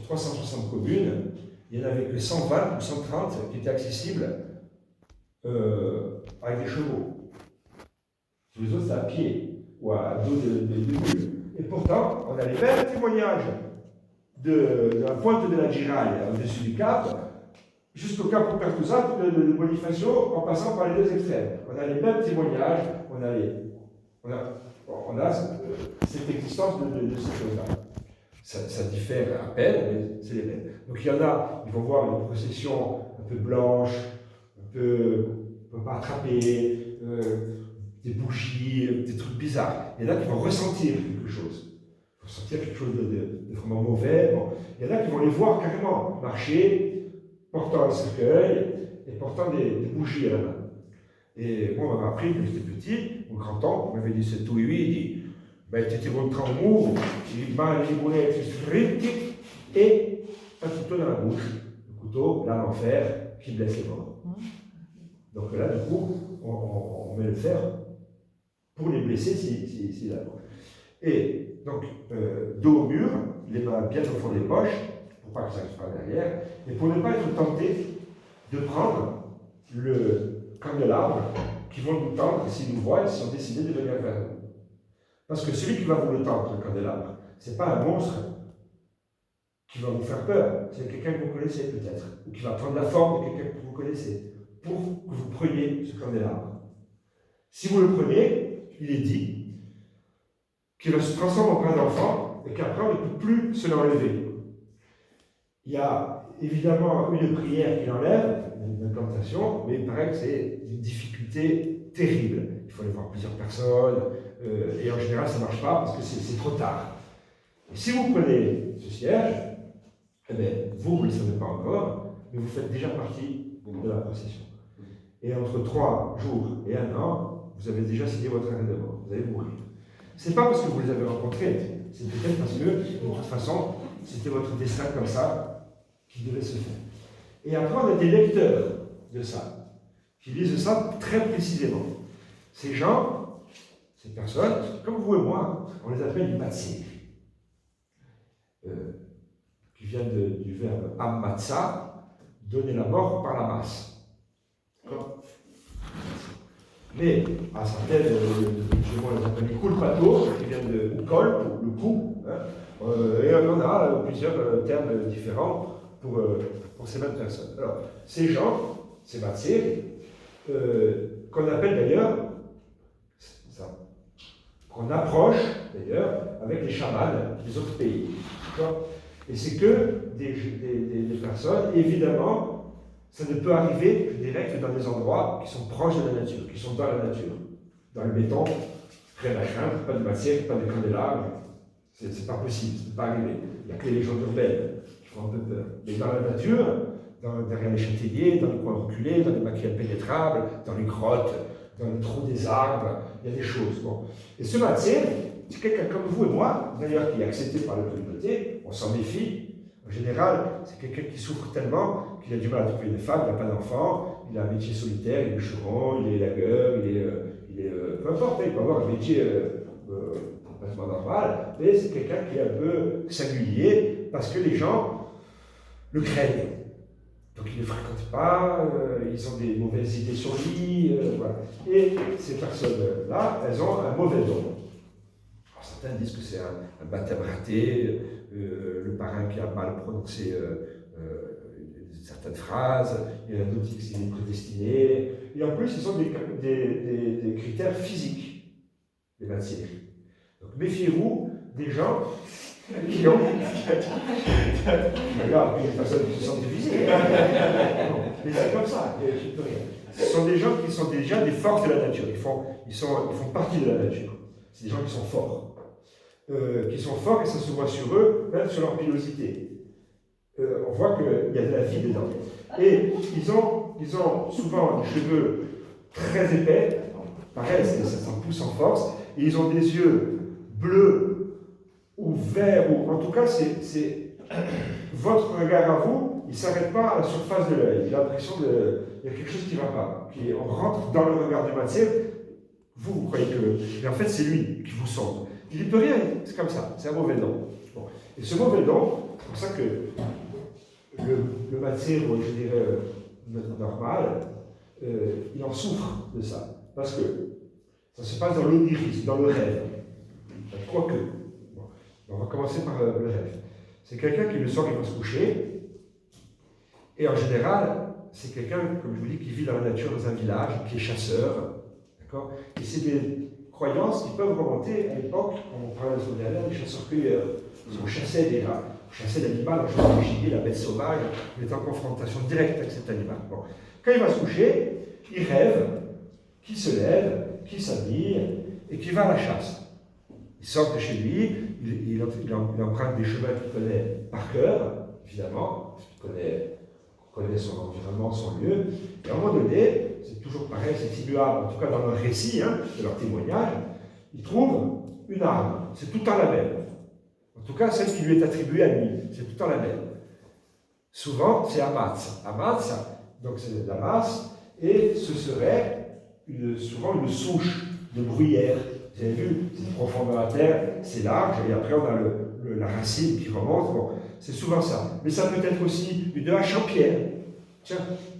360 communes, il n'y en avait que 120 ou 130 qui étaient accessibles avec des chevaux. Tous les autres, c'est à pied ou à dos de mule. Et pourtant, on a les mêmes témoignages de la pointe de la Giraille au-dessus du Cap jusqu'au Cap Pertusac de Bonifacio en passant par les deux extrêmes. On a les mêmes témoignages, on a cette existence de ces choses-là. Ça diffère à peine, mais c'est les mêmes. Donc il y en a, ils vont voir une procession un peu blanche, un peu pas attrapée, des bougies, des trucs bizarres. Il y en a qui vont ressentir quelque chose. Ils vont ressentir quelque chose de vraiment mauvais. Bon. Il y en a qui vont les voir carrément marcher, portant un cercueil et portant des bougies à la main. Et moi, on m'avait appris, quand j'étais petit, mon grand-oncle m'avait dit c'est tout, oui, il dit ben, tu étais votre amour, il m'a livré et un couteau dans la bouche, le couteau, lame en fer, qui blesse les morts. Donc là, du coup, on met le fer pour les blesser s'il a mort. Et donc, dos au mur, les mains bien au fond des poches, pour pas que ça se fasse derrière, et pour ne pas être tenté de prendre le candélabre qui vont nous tendre s'ils nous voient et s'ils ont décidé de venir vers nous. Parce que celui qui va vous le tendre, le candélabre, ce n'est pas un monstre qui va vous faire peur, c'est quelqu'un que vous connaissez peut-être, ou qui va prendre la forme de quelqu'un que vous connaissez, pour que vous preniez ce candélabre. Si vous le prenez, il est dit qu'il va se transformer en bras d'enfant et qu'après on ne peut plus se l'enlever. Il y a évidemment une prière qui l'enlève, une implantation, mais il paraît que c'est une difficulté terrible. Il faut aller voir plusieurs personnes, et en général ça ne marche pas parce que c'est trop tard. Et si vous prenez ce cierge, eh bien, vous ne le savez pas encore, mais vous faites déjà partie de la procession. Et entre 3 jours et 1 an, vous avez déjà signé votre arrêt de mort, vous allez mourir. Ce n'est pas parce que vous les avez rencontrés, c'est peut-être parce que, de toute façon, c'était votre destin comme ça qui devait se faire. Et après, on a des lecteurs de ça, qui lisent ça très précisément. Ces gens, ces personnes, comme vous et moi, on les appelle les matzés, qui vient du verbe ammatza, donner la mort par la masse. D'accord ? Mais à certaines, chez moi, on les appelle les culpato, qui viennent de col, pour le coup, hein, et on a plusieurs termes différents pour ces mêmes personnes. Alors, ces gens, ces matzés, qu'on appelle d'ailleurs, qu'on approche d'ailleurs avec les chamans des autres pays. Et c'est que des personnes, évidemment, ça ne peut arriver que direct dans des endroits qui sont proches de la nature, qui sont dans la nature. Dans le béton, rien à craindre, pas de matière, pas de candélabre, c'est pas possible, ça ne peut pas arriver. Il n'y a que les légendes urbaines qui font un peu peur. Mais dans la nature, derrière les châtaigniers, dans les coins reculés, dans les maquis impénétrables, dans les grottes, dans les trous des arbres, il y a des choses. Bon. Et ce matière, c'est quelqu'un comme vous et moi, d'ailleurs qui est accepté par la communauté, on s'en méfie. En général, c'est quelqu'un qui souffre tellement qu'il a du mal à trouver une femme, il n'a pas d'enfant, il a un métier solitaire, il est bûcheron, il est lagueur, peu importe, il peut avoir un métier complètement normal, mais c'est quelqu'un qui est un peu singulier parce que les gens le craignent. Donc ils ne le fréquentent pas, ils ont des mauvaises idées sur lui, voilà. Et ces personnes-là, elles ont un mauvais don. Alors, certains disent que c'est un baptême raté, le parrain qui a mal prononcé certaines phrases, il y en a d'autres qui disent qu'il est prédestiné. Et en plus, ce sont des critères physiques, des matières. Donc méfiez-vous des gens qui ont. Regarde, il y a des personnes qui se sentent divisées. Mais c'est comme ça, je ne peux rien. Ce sont des gens qui sont déjà des forces de la nature. Ils font partie de la nature. C'est des gens qui sont forts. Et ça se voit sur eux, même sur leur pilosité. On voit qu'il y a de la vie dedans. Et ils ont souvent des cheveux très épais, pareil, ça s'en pousse en force, et ils ont des yeux bleus ou verts, ou en tout cas, c'est votre regard à vous, il ne s'arrête pas à la surface de l'œil. Il a l'impression qu'il y a quelque chose qui ne va pas. On rentre dans le regard du matière, vous croyez que. Mais en fait, c'est lui qui vous sonde. Il n'y peut rien, c'est comme ça, c'est un mauvais don. Bon. Et ce mauvais don, pour ça que le Matsero, je dirais, normal, il en souffre de ça. Parce que ça se passe dans l'onirisme, dans le rêve. Quoique. Bon, on va commencer par le rêve. C'est quelqu'un qui le soir, il va se coucher. Et en général, c'est quelqu'un, comme je vous dis, qui vit dans la nature, dans un village, qui est chasseur. D'accord ? Et c'est des croyances qui peuvent remonter à l'époque, quand on parlait de ce dernier, des chasseurs-cueilleurs. On chassait des rats, on chassait l'animal, on chassait le gibier, la bête sauvage, on était en confrontation directe avec cet animal. Bon. Quand il va se coucher, il rêve qu'il se lève, qu'il s'habille et qu'il va à la chasse. Il sort de chez lui, il emprunte des chemins qu'il connaît par cœur, évidemment, parce qu'il connaît son environnement, son lieu. Et à un moment donné, c'est toujours pareil, c'est immuable, en tout cas dans leur récit, de leur témoignage, il trouve une arme, c'est tout le temps la même. En tout cas, celle qui lui est attribuée à lui, c'est tout le temps la même. Souvent, c'est Amatz. Amatz, donc c'est de la masse, et ce serait souvent une souche de bruyère. Vous avez vu, c'est profond dans la terre, c'est large, et après on a la racine qui remonte. Bon, c'est souvent ça. Mais ça peut être aussi une hache en pierre. Tiens,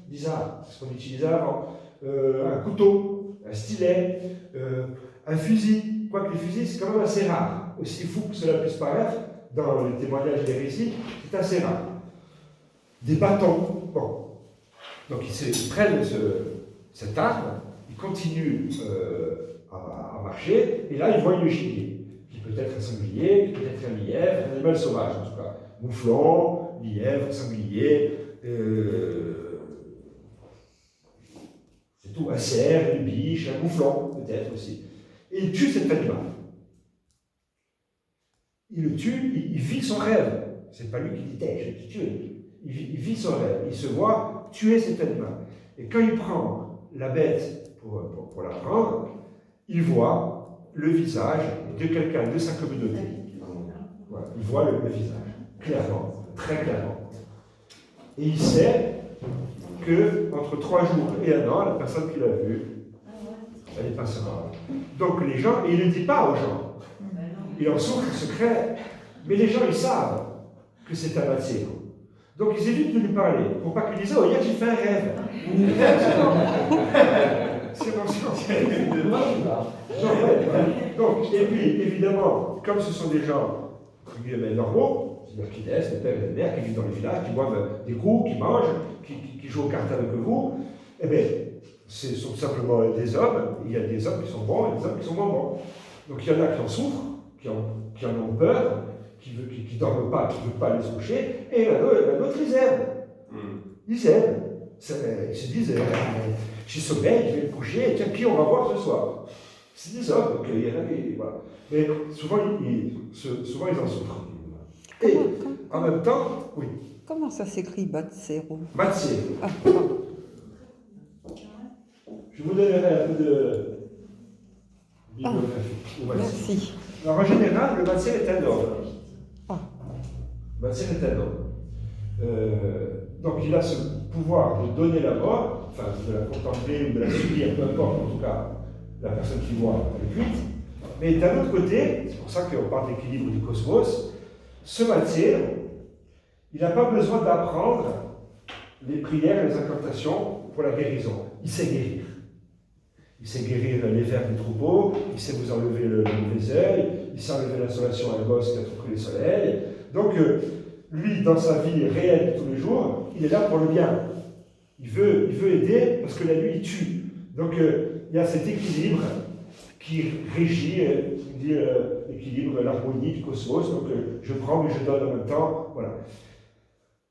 bizarre, c'est ce qu'on utilisait avant. Un couteau, un stylet, un fusil. Quoique les fusils, c'est quand même assez rare. Aussi fou que cela puisse paraître, dans les témoignages des récits, c'est assez rare. Des bâtons. Bon. Donc ils prennent cette arme, ils continuent à marcher, et là ils voient le gibier, qui peut être un sanglier, qui peut être un lièvre, un animal sauvage en tout cas. Mouflon, lièvre, sanglier, c'est tout, un cerf, une biche, un mouflon peut-être aussi. Et il tue cet animal. Il le tue, il vit son rêve. C'est pas lui qui dit, je vais te tuer. Il vit son rêve. Il se voit tuer cet animal. Et quand il prend la bête pour la prendre, il voit le visage de quelqu'un de sa communauté. Voilà. Il voit le visage, clairement, très clairement. Et il sait qu'entre 3 jours et 1 an, la personne qu'il a vue, elle est pas sera. Donc les gens, et il ne le dit pas aux gens. Il en souffre secret, mais les gens ils savent que c'est un Matsero. Donc ils évitent de lui parler, pour pas qu'ils disent oh hier j'ai fait un rêve. C'est conscientiel. Donc, et puis évidemment, comme ce sont des gens normaux, c'est-à-dire qui naissent, les pères et les mères, qui vivent dans les villages, qui boivent des coups, qui mangent, qui jouent aux cartes avec vous, eh bien, ce sont simplement des hommes. Il y a des hommes qui sont bons et des hommes qui sont moins bons. Donc il y en a qui en souffrent, qui en ont peur, qui ne dorment pas, qui ne veulent pas aller se coucher, et l'autre, ils aiment. Ils aiment. Ils se disent, j'ai sommeil, je vais me coucher, et tiens, qui on va voir ce soir? C'est des hommes, donc il y en a, voilà. Mais souvent, ils en souffrent. Et en même temps, oui. Comment ça s'écrit Matsero? Matsero. Ah, pardon. Je vous donnerai un peu de bibliographie. Merci. Alors en général, le Matsero est un homme. Ah. Le Matsero est un homme. Donc il a ce pouvoir de donner la mort, enfin de la contempler ou de la subir, peu importe, en tout cas, la personne qui voit est cuite. Mais d'un autre côté, c'est pour ça qu'on parle d'équilibre du cosmos, ce Matsero, il n'a pas besoin d'apprendre les prières et les incantations pour la guérison. Il sait guérir. Il sait guérir les vers des troupeaux, il sait vous enlever le mauvais œil, il sait enlever l'insolation à un gosse qui a trop pris le soleil. Donc, lui, dans sa vie réelle de tous les jours, il est là pour le bien. Il veut aider parce que la nuit, il tue. Donc, il y a cet équilibre qui régit l'équilibre, l'harmonie du cosmos. Donc, je prends mais je donne en même temps. Voilà.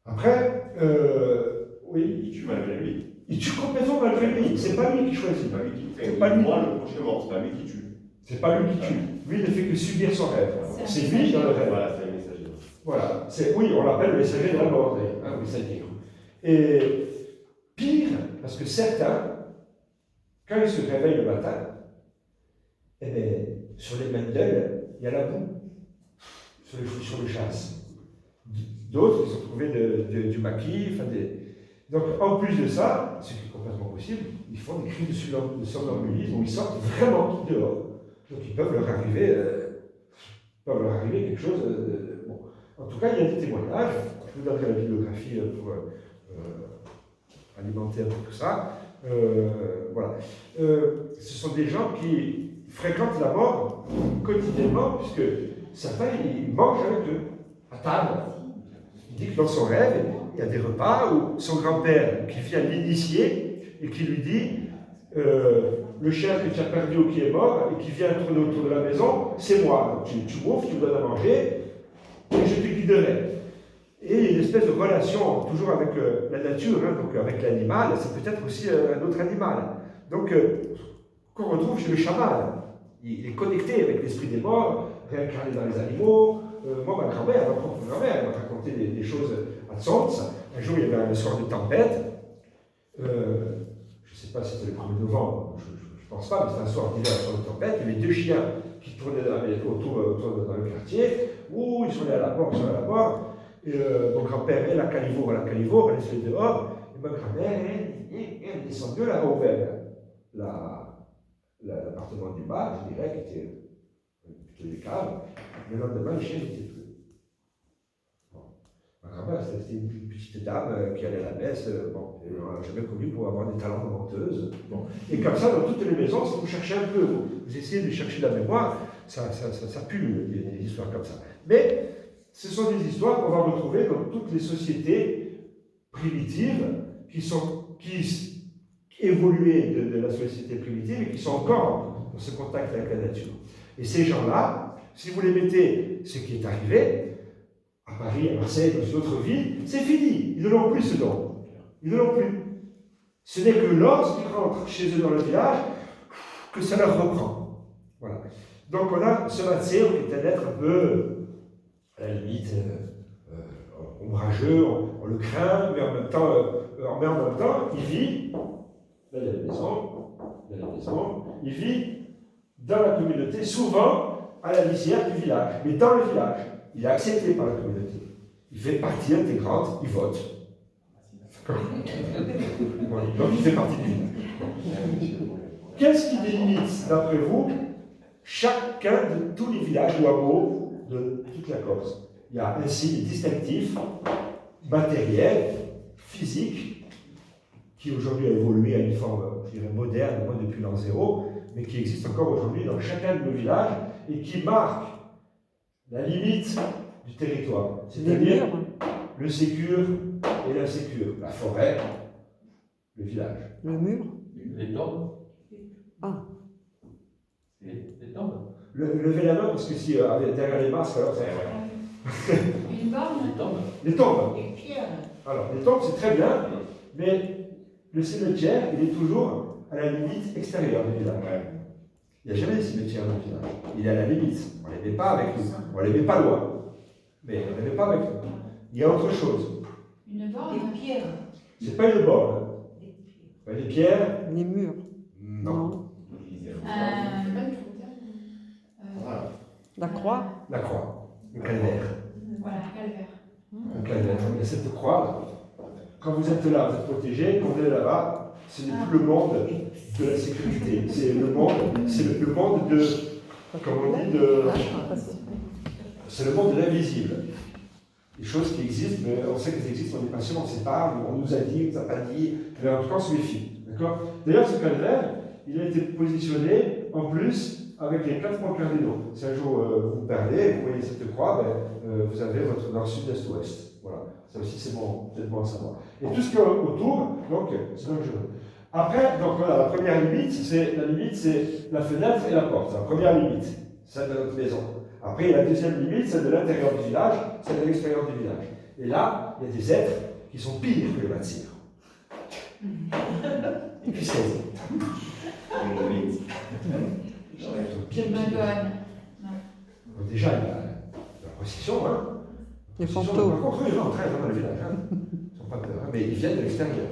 Après, oui. Il tue malgré lui. Il tue complètement malgré lui. C'est pas lui qui choisit. C'est pas lui qui fait. C'est pas lui. Moi, le prochain mort, c'est pas lui qui tue. C'est pas lui qui tue. Lui, il ne fait que subir son rêve. C'est lui dans le rêve. Voilà, c'est un messager. Voilà. Oui, on l'appelle le messager de la mort. Et pire, parce que certains, quand ils se réveillent le matin, eh bien, sur les mandelles, il y a la boue sur les chaussures de chasse. D'autres, ils ont trouvé du maquis, donc en plus de ça, ce qui est complètement possible, ils font des crimes de somnambulisme où ils sortent vraiment dehors. Donc ils peuvent leur arriver quelque chose. Bon. En tout cas, il y a des témoignages. Je vous donnerai la bibliographie pour alimenter un peu tout ça. Voilà. Ce sont des gens qui fréquentent la mort quotidiennement, puisque certains, ils mangent avec eux, à table. Il dit que dans son rêve, il y a des repas où son grand-père, qui vient l'initier, et qui lui dit le chien que tu as perdu ou qui est mort, et qui vient tourner autour de la maison, c'est moi. Donc tu m'ouvres, tu me donnes à manger, et je te guiderai. Et il y a une espèce de relation, toujours avec la nature, hein, donc avec l'animal, c'est peut-être aussi un autre animal. Donc, qu'on retrouve chez le chaman. Il est connecté avec l'esprit des morts, réincarné dans les animaux. Moi, ma grand-mère, ma propre grand-mère, elle m'a raconté des choses à Tsons. Un jour, il y avait un soir de tempête. Je ne sais pas si c'était le 1er novembre, je ne pense pas, mais c'était un soir d'hiver, un soir de tempête. Il y avait deux chiens qui tournaient autour dans le quartier. Ouh, ils sont allés à la mort, ils sont allés à la mort. Et mon grand-père et la caniveau, elle est allée dehors. Et ma grand-mère, elle est descendue là-haut vers l'appartement du bas, je dirais, qui était plutôt des caves. Le lendemain, le chien n'était plus. Bon. Ma grand-mère, c'était une petite dame qui allait à la messe. Bon, et on l'a jamais connue pour avoir des talents de menteuse. Bon. Et comme ça, dans toutes les maisons, si vous cherchez un peu, vous essayez de chercher la mémoire, ça pue, des histoires comme ça. Mais ce sont des histoires qu'on va retrouver dans toutes les sociétés primitives qui évoluaient de la société primitive et qui sont encore dans ce contact avec la nature. Et ces gens-là, si vous les mettez, ce qui est arrivé, à Paris, à Marseille, dans une autre ville, c'est fini. Ils ne l'ont plus ce don. Ils ne l'ont plus. Ce n'est que lorsqu'ils rentrent chez eux dans le village que ça leur reprend. Voilà. Donc on a ce Matseo qui est un être un peu, à la limite, ombrageux, on le craint, mais en même temps, il vit, là il y a la maison, il vit dans la communauté, souvent à la lisière du village, mais dans le village. Il est accepté par la communauté. Il fait partie intégrante, il vote. Voilà. Donc il fait partie du village. Qu'est-ce qui délimite, d'après vous, chacun de tous les villages ou hameaux de toute la Corse? Il y a un signe distinctif, matériel, physique, qui aujourd'hui a évolué à une forme, je dirais, moderne, moins depuis l'an zéro, mais qui existe encore aujourd'hui dans chacun de nos villages et qui marque la limite du territoire. C'est-à-dire le sécure et l'insécure, la forêt, le village. Le mur. Les tombes. Ah. Les tombes. Levez la main parce que si derrière les masques, alors ça. Une borne. Les tombes. Les tombes. Les pierres. Alors, les tombes, c'est très bien, mais le cimetière, il est toujours à la limite extérieure du village. Il n'y a jamais de cimetière dans le village. Il est à la limite. On ne les met pas avec nous. On ne les met pas loin. Mais on ne les met pas avec nous. Il y a autre chose. Une borne. Des pierres. Ce n'est pas une borne. Les pierres. Les murs. Non. Voilà. La croix. La croix. Le calvaire. Voilà, calvaire. Le calvaire. Il y a cette croix là. Quand vous êtes là, vous êtes protégé. Quand vous êtes là-bas, ce n'est plus le monde de la sécurité. C'est le monde de. Comme on dit, c'est le monde de l'invisible. Des choses qui existent, mais on sait qu'elles existent, on est patient, on ne sait pas, on nous a dit, on ne nous a pas dit, mais en tout cas on se méfie. D'accord ? D'ailleurs, ce calvaire, il a été positionné en plus avec les 4 points cardinaux. Si un jour vous vous perdez, vous voyez cette croix, vous avez votre nord, sud, est, ouest. Voilà. Ça aussi, c'est bon, peut-être bon à savoir. Et tout ce qui est autour, donc, c'est dangereux. Après, donc voilà, la première limite, c'est la fenêtre et la porte. C'est la première limite, celle de notre maison. Après, il y a la deuxième limite, celle de l'intérieur du village, celle de l'extérieur du village. Et là, il y a des êtres qui sont pires que les Matsir. Et puis c'est Une madone. donc déjà, il y a la procession, hein. Les Par fantômes. contre, eux, ils rentrent dans le village, hein. Ils n'ont pas peur, hein, mais ils viennent de l'extérieur.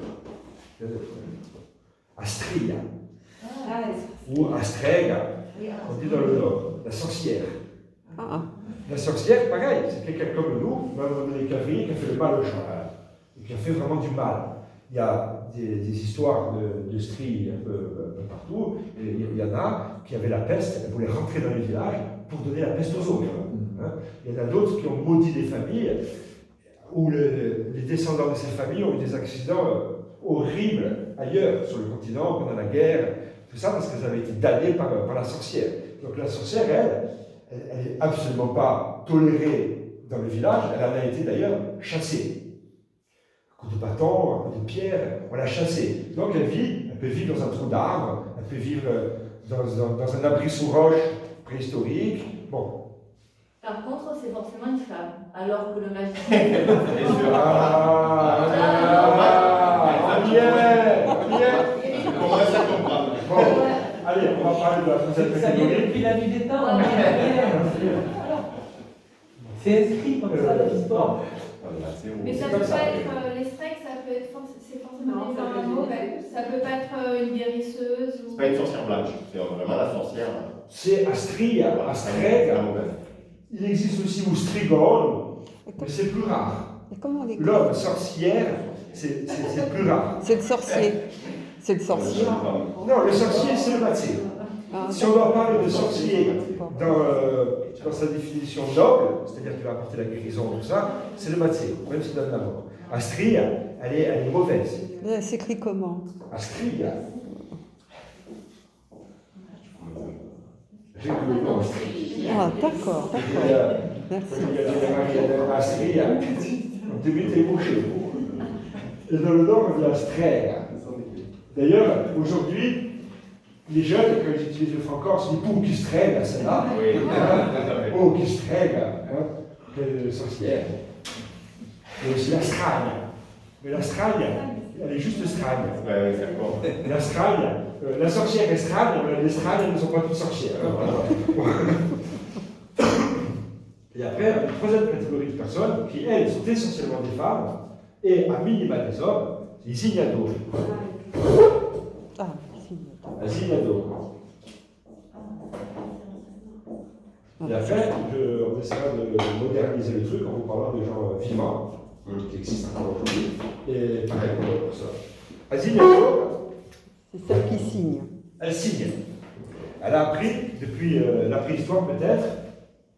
Astria, ou Astrega, on dit dans le nord, la sorcière. Ah. La sorcière, pareil, c'est quelqu'un comme nous, même les cavaliers, qui a fait le mal au cheval, et qui a fait vraiment du mal. Il y a des histoires de stries un peu partout, et il y en a qui avaient la peste, elles voulaient rentrer dans les villages pour donner la peste aux autres. Hein. Il y en a d'autres qui ont maudit des familles où les descendants de ces familles ont eu des accidents horribles ailleurs, sur le continent, pendant la guerre, tout ça parce qu'elles avaient été damnées par la sorcière. Donc la sorcière, elle n'est absolument pas tolérée dans le village, elle en a été d'ailleurs chassée. Un coup de bâton, un coup de pierre, on l'a chassée. Donc elle peut vivre dans un trou d'arbre, elle peut vivre dans un abri sous roche préhistorique. Bon. Par contre, c'est forcément une femme, alors que le magicien. On y est. On commence à comprendre. Bon, allez, on va parler de la troisième Ça vient catégorie. depuis la nuit des temps. C'est inscrit comme ça dans l'histoire. Mais ça peut pas être les strikes, ça peut être c'est forcément des femmes mauvais. Ça peut pas être une guérisseuse ou. C'est pas une sorcière blanche, c'est vraiment la sorcière. C'est Astria, Astrega. La mauvaise. Il existe aussi Oustrigone, mais c'est plus rare. Et comment on les L'homme sorcière, c'est plus rare. C'est le sorcier. C'est le sorcier. Non, le sorcier, c'est le maté. Ah, Si on doit parler de sorcier dans sa définition noble, c'est-à-dire qu'il va apporter la guérison, tout ça, c'est le maté, même s'il donne la mort. Astria, elle est mauvaise. Elle s'écrit comment? Astria. J'ai que le nom. Ah, d'accord, d'accord. Merci. Astria. Au début, t'es bouché. Et dans le nord, on dit Astrea. D'ailleurs, aujourd'hui, les jeunes, quand ils utilisent le franc corse, ils disent Pou qui strègue, celle-là. Oh, qui strègue, quelle sorcière. Et aussi la stragne. Mais la stragne, elle est juste stragne. Ouais, d'accord. La stragne, la sorcière est stragne, mais les stragnes, elles ne sont pas toutes sorcières. Voilà. Et après, une troisième catégorie de personnes qui, elles, sont essentiellement des femmes et à minima des hommes, c'est les Zignados. Ah, si. Un Zignado. Et après, on essaiera de moderniser le truc en vous parlant de gens vivants, qui existent encore aujourd'hui. Et pareil pour ça. Un Zignado, C'est celle qui signe. elle signe. Elle a appris, depuis la préhistoire peut-être,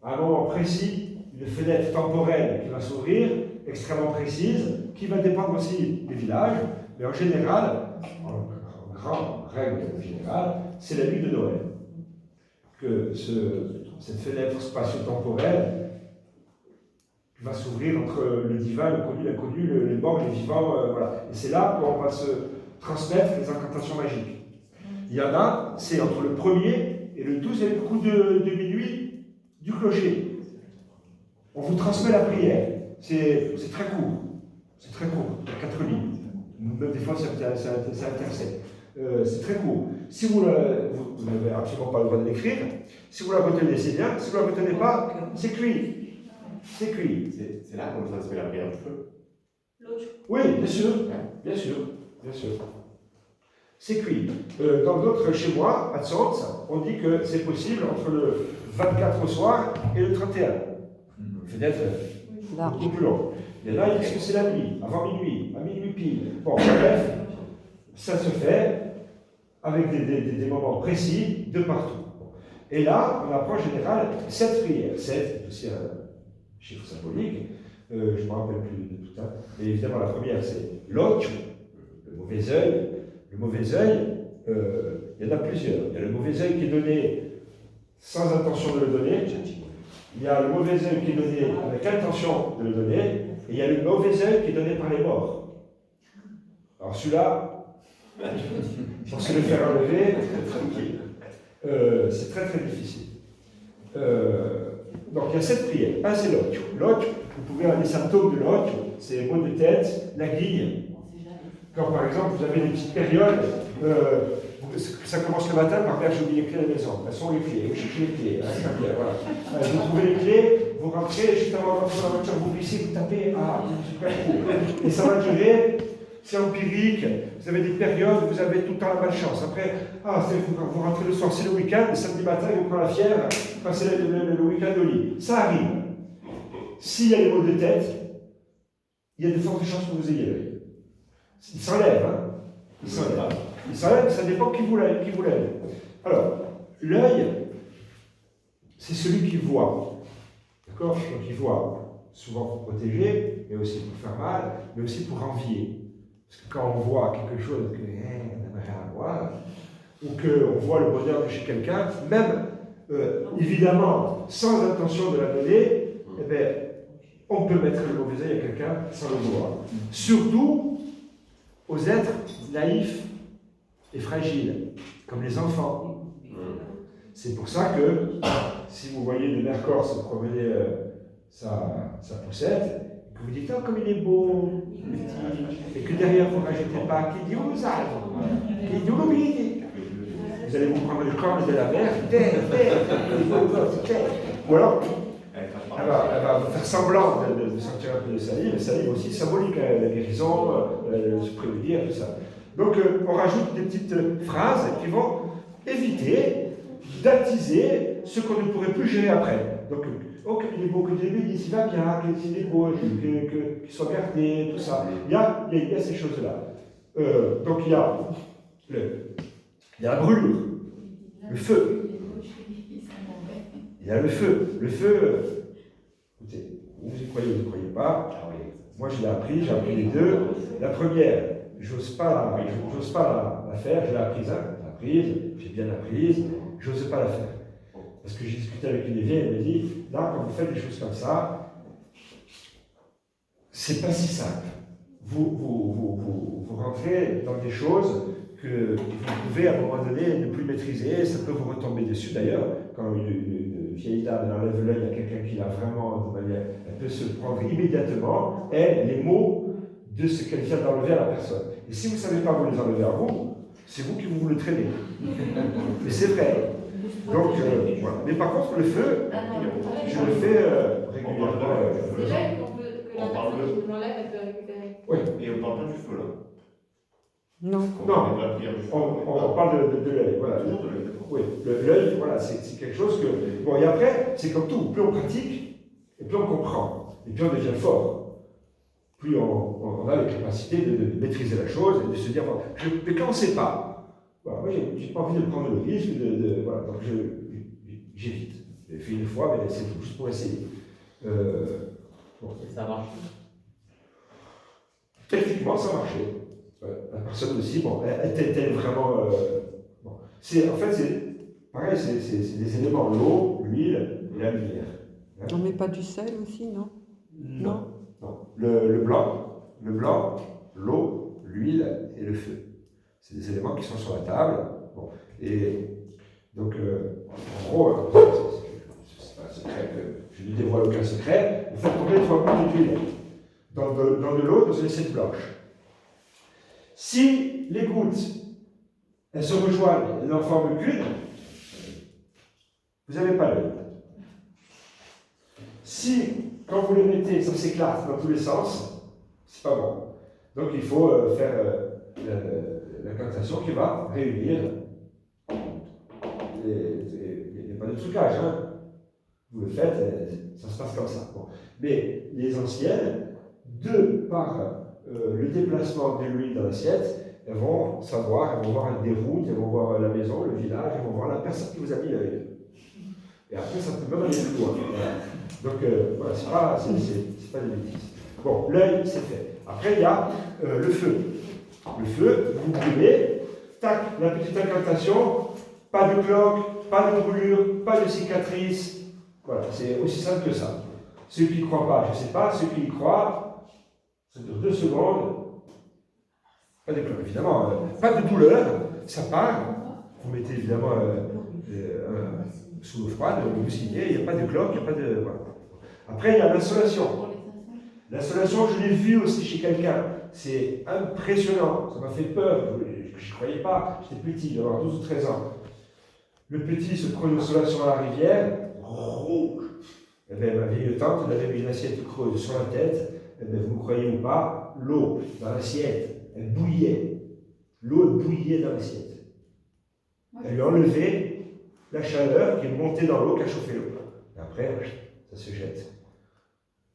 à un moment précis, une fenêtre temporelle qui va s'ouvrir, extrêmement précise, qui va dépendre aussi des villages, mais en général, en grande règle générale, c'est la nuit de Noël. Que cette fenêtre spatio-temporelle va s'ouvrir entre le divin, le connu, l'inconnu, les morts, les vivants, voilà. Et c'est là qu'on va se transmettre les incantations magiques. Il y en a, c'est entre le 1er et le 12e coup de minuit du clocher. On vous transmet la prière. C'est très court. C'est très court. Il y a 4 lignes. Même des fois, ça intercède. C'est très court. Si vous n'avez absolument pas le droit de l'écrire, si vous la retenez, c'est bien. Si vous ne la retenez pas, c'est cuit. C'est cuit. C'est là qu'on transmet la prière du feu. Oui, bien sûr. Bien sûr. Bien sûr. C'est cuit. Dans d'autres, chez moi, à Tsons, on dit que c'est possible entre le 24 au soir et le 31. Fenêtre beaucoup plus long. Il y en a qui disent que c'est la nuit, avant minuit, à minuit pile. Bon, bref, ça se fait avec des moments précis de partout. Et là, on apprend en général 7 prières. 7, aussi un chiffre symbolique. Je ne me rappelle plus de tout ça. Mais évidemment, la première, c'est l'occhio, le mauvais œil. Le mauvais œil, il y en a plusieurs. Il y a le mauvais œil qui est donné sans intention de le donner. Il y a le mauvais œil qui est donné avec intention de le donner. Et il y a le mauvais œil qui est donné par les morts. Alors celui-là, pour se le faire enlever, c'est très très difficile. Donc il y a 7 prières. Un, c'est l'occhio. L'occhio, vous pouvez avoir des symptômes de l'occhio, c'est les maux de tête, la guille. Quand par exemple vous avez des petites périodes, ça commence le matin par j'ai oublié les clés à la maison. Elles sont les clés, vous cherchez les clés, voilà. Vous trouvez les clés, vous rentrez, juste avant de rentrer dans la voiture, vous glissez, vous tapez, super cool. Et ça va durer, c'est empirique, vous avez des périodes, vous avez tout le temps la malchance. Après, vous rentrez le soir, c'est le week-end, le samedi matin, vous prenez la fièvre, c'est le week-end au lit. Ça arrive. S'il y a les maux de tête, il y a de fortes chances que vous ayez l'œil. Il s'enlève, hein. Il s'enlève. Il s'enlève, ça dépend qui vous l'aide. Alors, l'œil, c'est celui qui voit. D'accord? Donc il voit souvent pour protéger, mais aussi pour faire mal, mais aussi pour envier. Parce que quand on voit quelque chose que on n'aimerait rien voir, ou qu'on voit le bonheur de chez quelqu'un, même évidemment sans intention de la donner, eh bien, on peut mettre le mauvais œil à quelqu'un sans le vouloir. Surtout aux êtres naïfs et fragiles, comme les enfants. C'est pour ça que si vous voyez le maire corse promener sa poussette, que vous dites « Oh, comme il est beau, le petit », et que derrière vous ne rajoutez pas « Qui dit vous avez ?» Qui dit vous vous allez vous prendre le corps de la mère, ou alors elle va faire semblant de sentir un peu de salive. La salive aussi symbolique, la guérison, se prévenir, tout ça. Donc on rajoute des petites phrases qui vont éviter d'attiser ce qu'on ne pourrait plus gérer après. Donc, oh, qu'il est beau, que Dieu bénisse, il va bien, qu'il est beau, qu'il soit gardé, tout ça. Il y a ces choses-là. Donc il y a la brûlure, le feu. Il y a le feu. Le feu, écoutez, vous y croyez ou vous n'y croyez pas. Moi je l'ai appris, j'ai appris les deux. La première, j'ose pas la faire, je l'ai apprise, j'ai bien apprise, j'ose pas la faire. Parce que j'ai discuté avec une vieille, elle m'a dit, là, quand vous faites des choses comme ça, c'est pas si simple. Vous rentrez dans des choses que vous pouvez à un moment donné ne plus maîtriser, ça peut vous retomber dessus. D'ailleurs, quand une vieille dame enlève l'œil à quelqu'un qui l'a vraiment de manière, elle peut se prendre immédiatement, les mots de ce qu'elle vient d'enlever à la personne. Et si vous ne savez pas vous les enlever à vous, c'est vous qui vous le traînez. Mais c'est vrai. Donc, voilà. Mais par contre, le feu, je le fais régulièrement. Déjà, que la personne qui l'enlève, elle peut récupérer. Oui. Et on parle pas du feu là. Non. Non. On On parle de l'œil. Voilà. toujours de l'œil. Oui, l'œil, voilà, c'est quelque chose que... Bon, et après, c'est comme tout. Plus on pratique, et plus on comprend. Et plus on devient fort. Plus on a la capacité de maîtriser la chose et de se dire, bon, mais quand on ne sait pas, voilà, moi, j'ai pas envie de prendre le risque voilà, donc j'évite. J'ai fait une fois, mais c'est juste pour essayer. Bon. Ça marche. Techniquement, ça marchait. La personne aussi, bon, elle était vraiment... bon. En fait, c'est pareil, c'est des éléments, l'eau, l'huile et la lumière. Hein? On met pas du sel aussi, non? Non. Le blanc, l'eau, l'huile et le feu. C'est des éléments qui sont sur la table. Bon. Et donc, en gros, c'est pas un secret que je ne dévoile aucun secret. Vous faites tomber 3 gouttes d'huile dans de l'eau dans une assiette blanche. Si les gouttes, elles se rejoignent et n'en forment qu'une, vous n'avez pas l'œil. Si, quand vous les mettez, ça s'éclate dans tous les sens, c'est pas bon. Donc il faut faire l'incantation qui va réunir. Il n'y a pas de trucage, hein. Vous le faites, ça se passe comme ça. Bon. Mais les anciennes, de par le déplacement de l'huile dans l'assiette, elles vont savoir, elles vont voir des routes, elles vont voir la maison, le village, elles vont voir la personne qui vous a mis l'œil. Et après, ça peut même aller plus loin. Voilà. Donc, voilà, c'est pas des bêtises. Bon, l'œil, c'est fait. Après, il y a le feu. Le feu, vous brûlez, tac, la petite incantation, pas de cloque, pas de brûlure, pas de cicatrice. Voilà, c'est aussi simple que ça. Ceux qui ne croient pas, je ne sais pas, ceux qui y croient, ça dure 2 secondes. Pas de cloque, évidemment. Pas de douleur, ça part. Vous mettez évidemment sous l'eau froide, vous signez, il n'y a pas de cloque, il n'y a pas de. Voilà. Après, il y a l'insolation. L'insolation, je l'ai vu aussi chez quelqu'un. C'est impressionnant. Ça m'a fait peur. Je ne croyais pas. J'étais petit, j'avais 12 ou 13 ans. Le petit se prend une insolation à la rivière, rouge. Eh bien, ma vieille tante, elle avait mis une assiette creuse sur la tête. Eh bien, vous me croyez ou pas, l'eau dans l'assiette, elle bouillait. L'eau bouillait dans l'assiette. Elle lui a enlevé la chaleur qui est montée dans l'eau, qui a chauffé l'eau. Et après, ça se jette.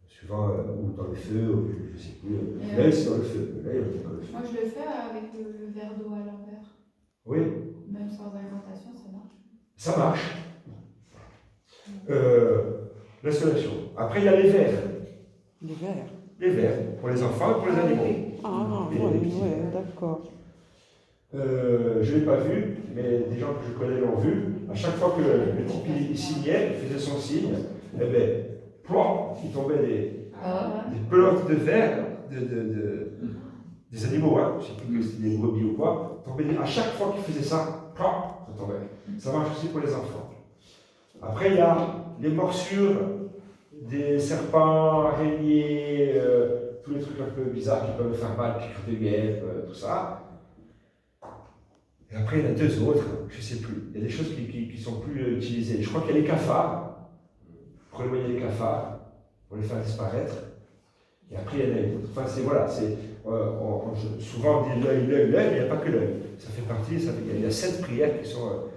Suivant, ou dans le feu, ou je ne sais plus. L'œil, c'est dans le feu. L'œil, c'est dans le feu. Moi, je le fais avec le verre d'eau à l'envers. Oui. Même sans incantation, ça marche. Ça marche. L'installation. Après, il y a les verres. Les verres. Les verres, pour les enfants et pour les animaux. Ah, Et oui, les petits oui, verres. d'accord. Je ne l'ai pas vu, mais des gens que je connais l'ont vu. À chaque fois que le type il signait, il faisait son signe, eh bien, plomb, il tombait des pelotes de verre des animaux, hein. Je ne sais plus que c'était des brebis ou quoi. À chaque fois qu'il faisait ça, plomb, ça tombait. Ça marche aussi pour les enfants. Après, il y a les morsures des serpents, araignées, tous les trucs un peu bizarres qui peuvent faire mal, piqûres de guêpes, tout ça. Et après, il y en a deux autres, je ne sais plus. Il y a des choses qui sont plus utilisées. Je crois qu'il y a les cafards, pour éloigner les cafards, pour les faire disparaître. Et après, il y en a une autre. Enfin, souvent on dit l'œil, mais il n'y a pas que l'œil. Ça fait partie, il y a 7 prières qui sont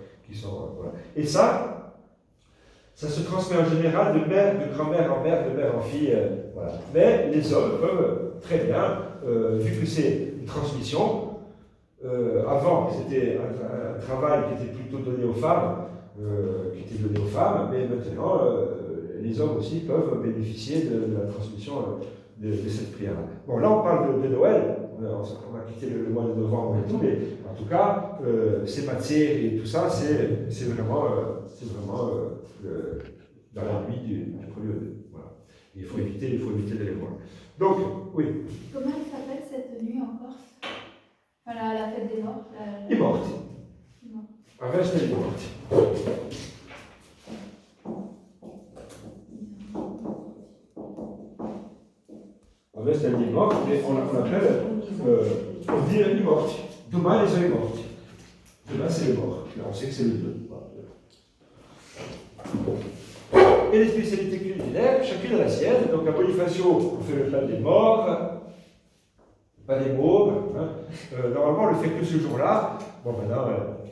voilà. Et ça se transmet en général de mère, de grand-mère en mère, de mère en fille. Voilà. Mais les hommes peuvent très bien, vu que c'est une transmission, avant, c'était un travail qui était plutôt donné aux femmes, mais maintenant, les hommes aussi peuvent bénéficier de la transmission de cette prière. Bon, là, on parle de Noël, on a quitté le mois de novembre et tout, mais en tout cas, ces matières et tout ça, c'est vraiment dans la nuit du 1er au 2. Voilà. Il faut éviter d'aller voir. Donc, oui. Comment elle s'appelle cette nuit en Corse? Voilà, la fête des morts. I morti. La festa dei morti. La festa dei morti, on appelle, on dit i morti. Demain, les morti. Demain, c'est les morts. On sait que c'est le 2. Et les spécialités culinaires, chacune a la sienne. Donc à Bonifacio, on fait le plat des morts, pas des mômes. Hein. Normalement, on le fait que ce jour-là. Bon, maintenant,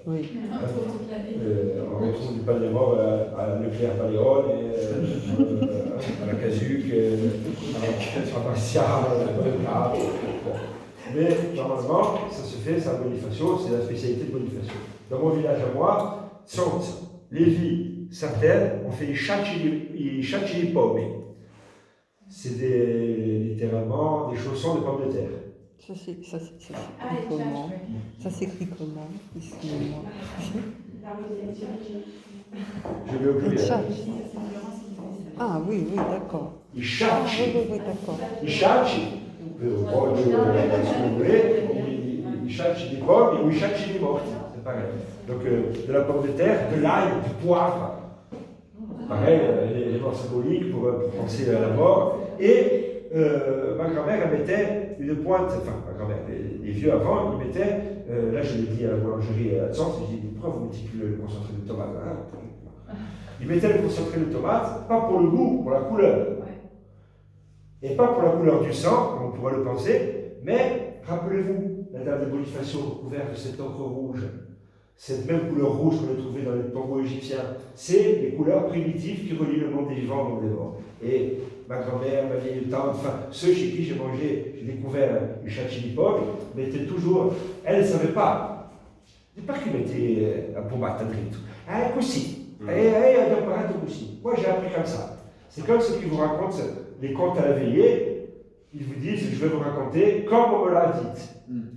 Oui. on retrouve du pain des morts à Leclerc Paléon, à la Casuc, à Bastia, à mais normalement, ça se fait, c'est à Bonifacio, c'est la spécialité de Bonifacio. Dans mon village à moi, sont les vies certaines, on fait les chacchi di pomme. C'est littéralement des chaussons de pommes de terre. Ça s'écrit Ah, les comment? tchatches, Ça s'écrit comment? Excusez-moi. Je vais au Les pluriel. tchatches. Ah oui, oui, d'accord. I Ah chacchi. oui, oui, oui, d'accord. I chacchi, ce que vous voulez, i chacchi di pommes ou i chacchi di morti, c'est pareil. Donc de la pomme de terre, de l'ail, du poivre. Pareil, élément symbolique pour penser à la mort. Et ma grand-mère, elle mettait une pointe, enfin, ma grand-mère, les vieux avant, ils mettaient, là je l'ai dit à la boulangerie à Sens, je dis, pourquoi vous mettez plus le concentré de tomate hein? Ils mettaient le concentré de tomate, pas pour le goût, pour la couleur. Et pas pour la couleur du sang, comme on pourrait le penser, mais rappelez-vous, la dame de Bonifacio recouverte de cette encre rouge, cette même couleur rouge qu'on a trouvée dans les tombeaux égyptiens, c'est les couleurs primitives qui relient le monde des vivants au monde des morts. Et ma grand-mère, ma vieille tante, enfin, ceux chez qui j'ai découvert le chacchi di pomme, mettaient toujours, elle ne savait pas. C'est pas qu'ils mettaient la pommade dritto. Ah, così. Abbiamo imparato così. Moi, j'ai appris comme ça. C'est comme ceux qui vous racontent les contes à la veillée. Ils vous disent, je vais vous raconter comme on me l'a dit.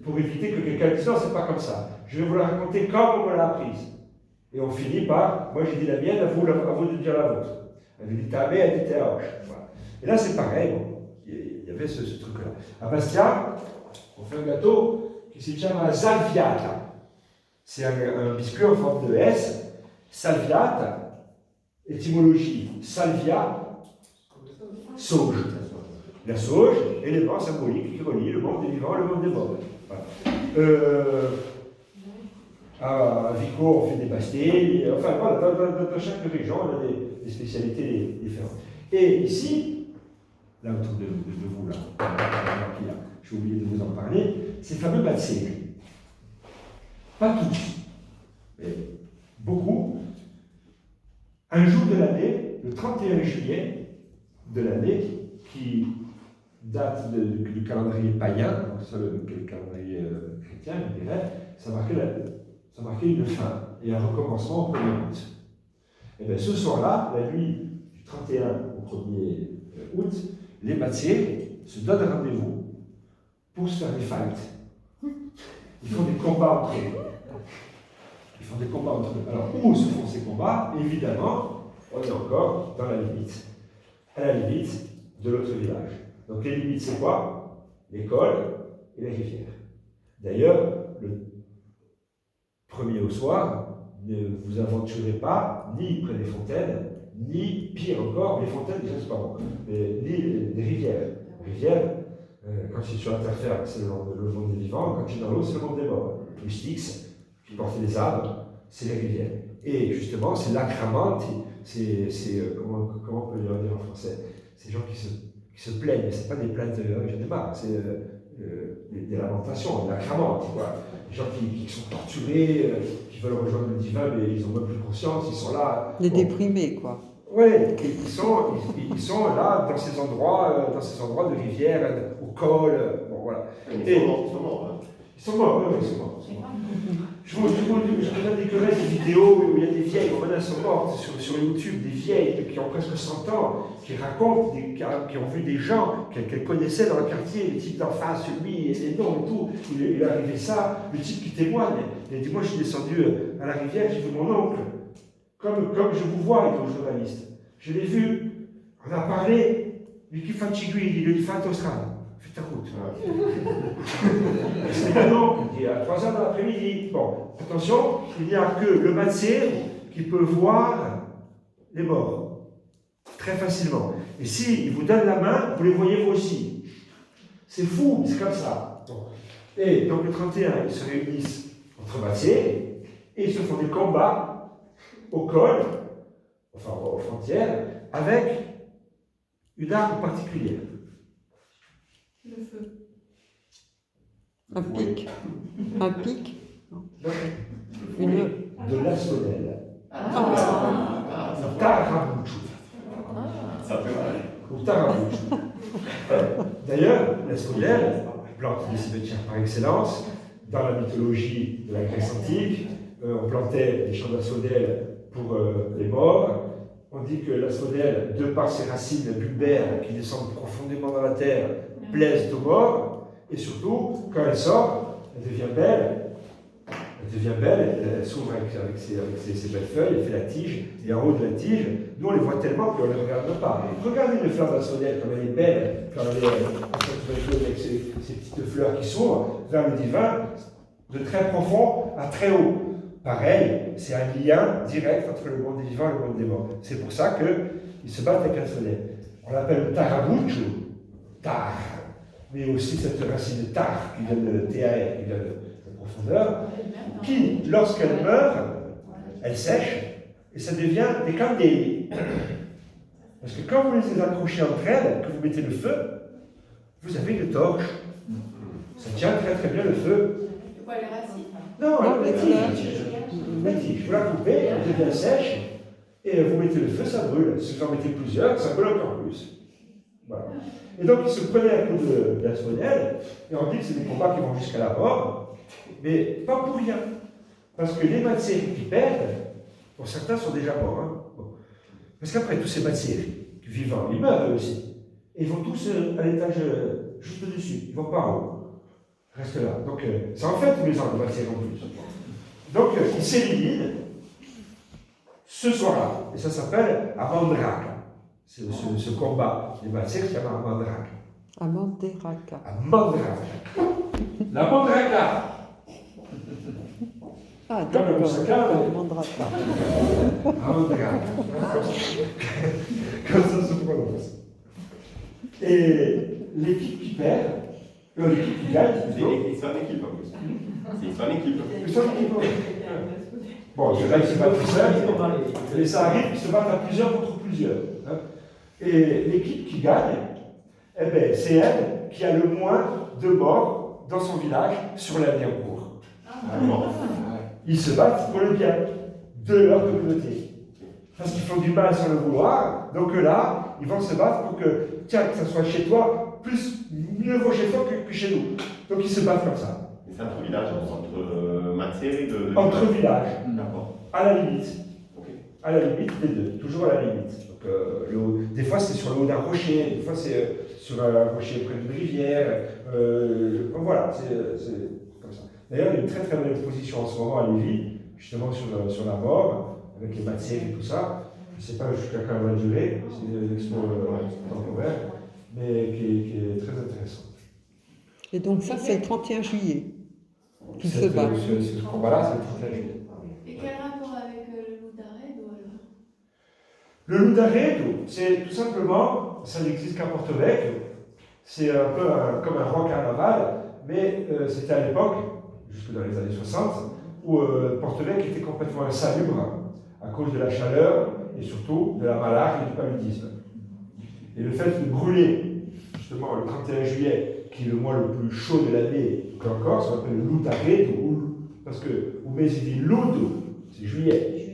Pour éviter que quelqu'un dise, non, c'est pas comme ça. Je vais vous la raconter comme on me l'a apprise. Et on finit par, moi j'ai dit la mienne, à vous de dire la vôtre. Elle dit ta mère, elle dit ta hoche. Voilà. Et là c'est pareil, bon, il y avait ce truc-là. À Bastia, on fait un gâteau qui se chiama salviata. C'est un biscuit en forme de S. Salviata, étymologie, salvia, sauge. La sauge, élément symbolique qui relie le monde des vivants et le monde des morts. Voilà. À Vico, on fait des pastilles. Enfin, voilà, dans chaque région, on a des spécialités différentes. Et ici, là autour de vous, là, j'ai oublié de vous en parler, ces fameux matzés. Pas tous, mais beaucoup. Un jour de l'année, le 31 juillet de l'année, qui date du calendrier païen, donc ça, le calendrier chrétien, je dirais, ça marquait une fin et un recommencement au 1er août. Et bien ce soir-là, la nuit du 31 au 1er août, les Matsé se donnent rendez-vous pour se faire des fights. Ils font des combats entre eux. Ils font des combats entre eux. Alors, où se font ces combats? Évidemment, on est encore dans la limite. À la limite de l'autre village. Donc, les limites, c'est quoi? L'école et les rivières. D'ailleurs, le premier au soir, ne vous aventurez pas ni près des fontaines, ni, pire encore, les fontaines, déjà, c'est pas bon, mais, ni les rivières. Les rivières, quand c'est sur la terre ferme, c'est le monde des vivants, quand tu es dans l'eau, c'est le monde des morts. Les Styx, qui portent les arbres, c'est les rivières. Et justement, c'est l'acramante, comment on peut le dire en français? Ces gens qui se plaignent, mais ce n'est pas des plaintes, j'en ai marre, c'est des lamentations, l'acramante, quoi. Les gens qui sont torturés, qui veulent rejoindre le divin, mais ils n'ont même plus conscience, ils sont là. Les déprimés, quoi. Oui, ils sont là, dans ces endroits de rivières, au col, bon voilà. Ils sont morts, hein. Ils sont morts, oui, ils sont morts. Je regarde des vidéos où il y a des vieilles, voilà, elles sont mortes sur YouTube, des vieilles qui ont presque 100 ans, qui racontent, qui ont vu des gens qu'elles connaissaient dans le quartier, les types d'en face, lui, et les noms et tout. Il est arrivé ça, le type qui témoigne. Il a dit, moi je suis descendu à la rivière, j'ai vu mon oncle. Comme je vous vois, il est journaliste. Je l'ai vu, on a parlé, lui qui fatigue, il lui dit, fais attention, fais ta route. C'est non, il dit à 3h de l'après-midi. Bon, attention, il n'y a que le Matsé qui peut voir les morts, très facilement. Et si il vous donne la main, vous les voyez vous aussi. C'est fou, c'est comme ça. Bon. Et donc le 31, ils se réunissent entre Matsé, et ils se font des combats au col, enfin aux frontières, avec une arme particulière. Le feu. Un pic. Un pic. De l'asmonelle. Ça Tarabouchou. fait mal. Ou Tarabouchou. D'ailleurs, l'asmonelle, plante des cimetières par excellence, dans la mythologie de la Grèce antique, on plantait des champs d'asmonelle pour les morts. On dit que l'asmonelle, de par ses racines bulbaires qui descendent profondément dans la terre, plaisent aux morts. Et surtout, quand elle sort, elle devient belle. Elle s'ouvre avec ses belles feuilles, elle fait la tige, et en haut de la tige, nous on les voit tellement qu'on ne les regarde pas. Et regardez une fleur d'asmonelle, comme elle est belle, quand elle est avec ces petites fleurs qui s'ouvrent vers le divin, de très profond à très haut. Pareil, c'est un lien direct entre le monde des vivants et le monde des morts. C'est pour ça qu'ils se battent avec l'asmonelle. On l'appelle Tarabouchou, tar, mais aussi cette racine de tar, qui vient de TAR, qui vient de profondeur, qui, lorsqu'elle meurt, elle sèche, et ça devient des candélies. Parce que quand vous les accrochez entre elles, que vous mettez le feu, vous avez une torche. Ça tient très très bien le feu. C'est quoi, les racines? Non, la tige. tige. La tige, vous la coupez, elle devient sèche, et vous mettez le feu, ça brûle. Si vous en mettez plusieurs, ça brûle encore plus. Voilà. Et donc, ils se prenaient un coup d'asmonelle, et on dit que c'est des combats qui vont jusqu'à la mort, mais pas pour rien. Parce que les Matsé qui perdent, bon, certains sont déjà morts. Hein. Bon. Parce qu'après, tous ces Matsé vivants, ils meurent eux aussi. Et ils vont tous à l'étage juste au-dessus, ils vont pas en haut. Ils restent là. Donc, ça en fait tous les ans, les Matsé en plus. Donc, ils s'éliminent ce soir-là. Et ça s'appelle Amandraka. C'est ce combat des Matsé qui s'appelle Amandraka. Amandraka. Amandraka. La Mandraka. Ah, Comme le d'accord. Moussaka, Amandraka. Amandraka. Comme ça se prononce. Et l'équipe qui perd, l'équipe qui gagne, Ils sont en équipe en plus. Ils sont en équipe. ils sont en équipe. Bon, c'est là qu'ils se battent tout seuls, mais ça arrive qu'ils se battent à plusieurs contre plusieurs. Hein. Et l'équipe qui gagne, eh ben, c'est elle qui a le moins de morts dans son village sur l'année en cours. Ils se battent pour le bien de leur communauté. Parce qu'ils font du mal sans le vouloir, donc là, ils vont se battre pour que, tiens, que ça soit chez toi, mieux vaut chez toi que chez nous. Donc ils se battent comme ça. Et c'est entre villages, entre Matsé et de. Entre villages, D'accord. à la limite. Ok. à la limite des deux, toujours à la limite. Donc, des fois c'est sur le haut d'un rocher, des fois c'est sur un rocher près d'une rivière. Voilà, c'est comme ça. D'ailleurs, il y a une très très belle exposition en ce moment à Lévis, justement sur la mort, avec les matières et tout ça. Je ne sais pas jusqu'à quand elle va durer, c'est une expo temporaire, mais qui est très intéressante. Et donc ça, c'est le 31 juillet. Qui se Cette- bat. Ce combat-là, c'est le 31 juillet. Et quel rapport avec le loup d'Aredo alors? Le loup d'Aredo, c'est tout simplement, ça n'existe qu'à Porto Vecchio, c'est un peu comme un roi carnaval, mais c'était à l'époque, jusque dans les années 60, où Porto Vecchio était complètement insalubre à cause de la chaleur et surtout de la malaria et du paludisme. Et le fait de brûler, justement, le 31 juillet, qui est le mois le plus chaud de l'année, encore, ça s'appelle le loup d'Aredo, parce que au mese di ludo, c'est juillet.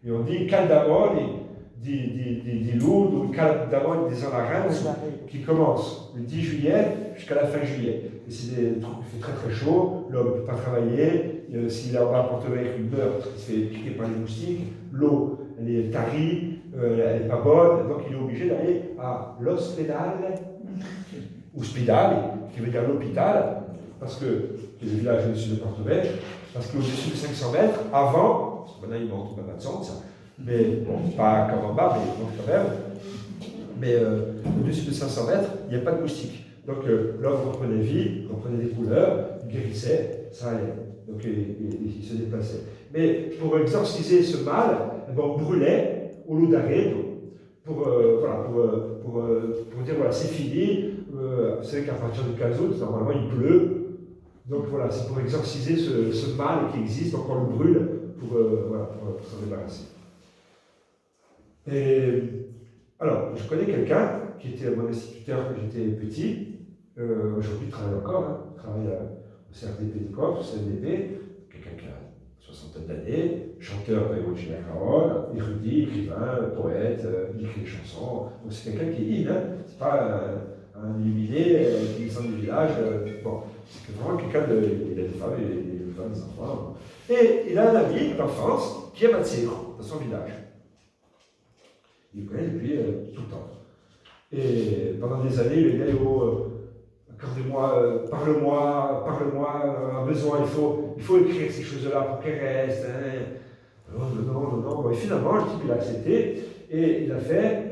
Et on dit caldamone di ludo, caldamone des Olarenses, qui commence le 10 juillet jusqu'à la fin juillet. Et c'est des trucs qui fait très très chaud, l'homme ne peut pas travailler, s'il est en bas à Porto Vecchio, il meurt parce qu'il se fait piquer par les moustiques, l'eau elle est tarie, elle n'est pas bonne, donc il est obligé d'aller à l'ospedale, ospedale, qui veut dire l'hôpital, parce que c'est le village au-dessus de Porto Vecchio, parce qu'au-dessus de 500 mètres, avant, parce que maintenant il monte pas de sens, ça, mais bon, pas comme en bas, mais il monte quand même, mais au-dessus de 500 mètres, il n'y a pas de moustiques. Donc l'homme reprenait vie, reprenait des couleurs, il guérissait, ça allait. Donc il se déplaçait. Mais pour exorciser ce mal, on brûlait au loup d'Aredo pour dire voilà, c'est fini. Vous savez qu'à partir du 15 août, normalement il pleut. Donc voilà, c'est pour exorciser ce mal qui existe, donc on le brûle pour s'en débarrasser. Et alors, je connais quelqu'un qui était mon instituteur quand j'étais petit. Aujourd'hui, il travaille encore, il travaille au CRDP de Corse, au CNDP, quelqu'un qui a une soixantaine d'années, chanteur de Eugène Caron, érudit, écrivain, poète, il écrit des chansons. Donc c'est quelqu'un qui est c'est pas un illuminé qui descend du village. Bon, c'est vraiment quelqu'un de. Il a des femmes et des enfants. Et il a un ami d'enfance qui est Mazzero, dans son village. Il le connaît depuis tout le temps. Et pendant des années, il est accordez-moi, parle-moi, un besoin, il faut écrire ces choses-là pour qu'elles restent. Hein. Non. Bon, et finalement, le type, il a accepté et il a fait.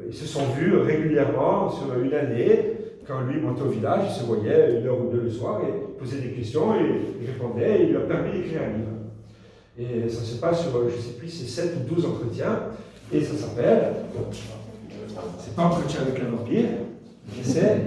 Ils se sont vus régulièrement sur une année. Quand lui montait au village, ils se voyaient 1 heure ou 2 le soir et posaient des questions et il répondait et il lui a permis d'écrire un livre. Et ça se passe sur, je ne sais plus, c'est 7 ou 12 entretiens et ça s'appelle. C'est pas Entretien avec un vampire, mais c'est